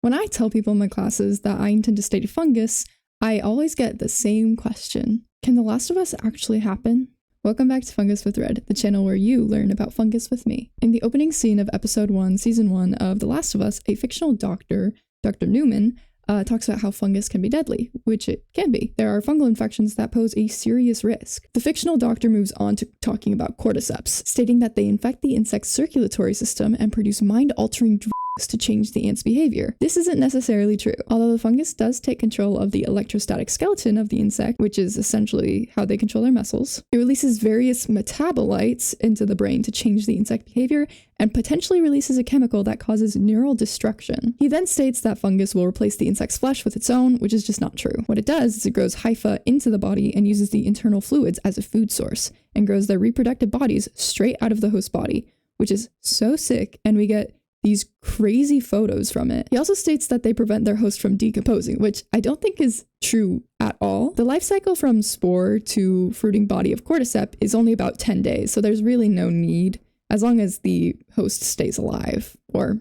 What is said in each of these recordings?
When I tell people in my classes that I intend to study fungus, I always get the same question. Can The Last of Us actually happen? Welcome back to Fungus with Red, the channel where you learn about fungus with me. In the opening scene of episode 1, season 1 of The Last of Us, a fictional doctor, Dr. Newman, talks about how fungus can be deadly, which it can be. There are fungal infections that pose a serious risk. The fictional doctor moves on to talking about Cordyceps, stating that they infect the insect's circulatory system and produce mind-altering drugs to change the ant's behavior. This isn't necessarily true. Although the fungus does take control of the electrostatic skeleton of the insect, which is essentially how they control their muscles, it releases various metabolites into the brain to change the insect behavior and potentially releases a chemical that causes neural destruction. He then states that fungus will replace the insect's flesh with its own, which is just not true. What it does is it grows hyphae into the body and uses the internal fluids as a food source and grows their reproductive bodies straight out of the host body, which is so sick, and we get these crazy photos from it. He also states that they prevent their host from decomposing, which I don't think is true at all. The life cycle from spore to fruiting body of Cordyceps is only about 10 days, so there's really no need, as long as the host stays alive, or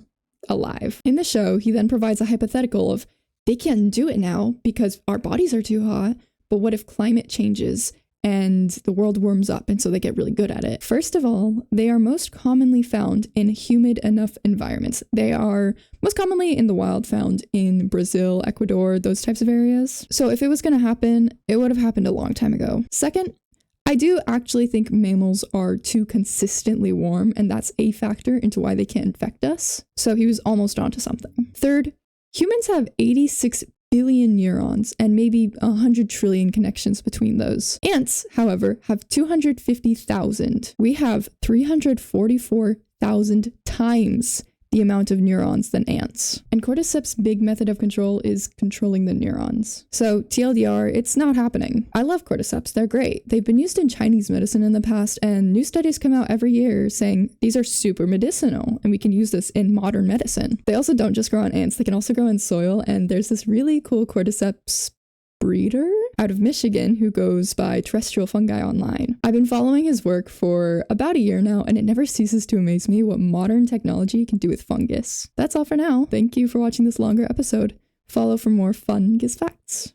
alive. In the show, he then provides a hypothetical of, they can't do it now because our bodies are too hot, but what if climate changes and the world warms up and so they get really good at it? First of all, they are most commonly found in humid enough environments. They are most commonly in the wild, found in Brazil, Ecuador, those types of areas. So if it was going to happen, it would have happened a long time ago. Second, I do actually think mammals are too consistently warm, and that's a factor into why they can't infect us. So he was almost onto something. Third, humans have 86 billion neurons and maybe 100 trillion connections between those. Ants, however, have 250,000. We have 344,000 times the amount of neurons than ants. And Cordyceps' big method of control is controlling the neurons. So TLDR, it's not happening. I love Cordyceps, they're great. They've been used in Chinese medicine in the past, and new studies come out every year saying these are super medicinal and we can use this in modern medicine. They also don't just grow on ants, they can also grow in soil, and there's this really cool Cordyceps breeder out of Michigan who goes by Terrestrial Fungi online. I've been following his work for about a year now, and it never ceases to amaze me what modern technology can do with fungus. That's all for now. Thank you for watching this longer episode. Follow for more fungus facts.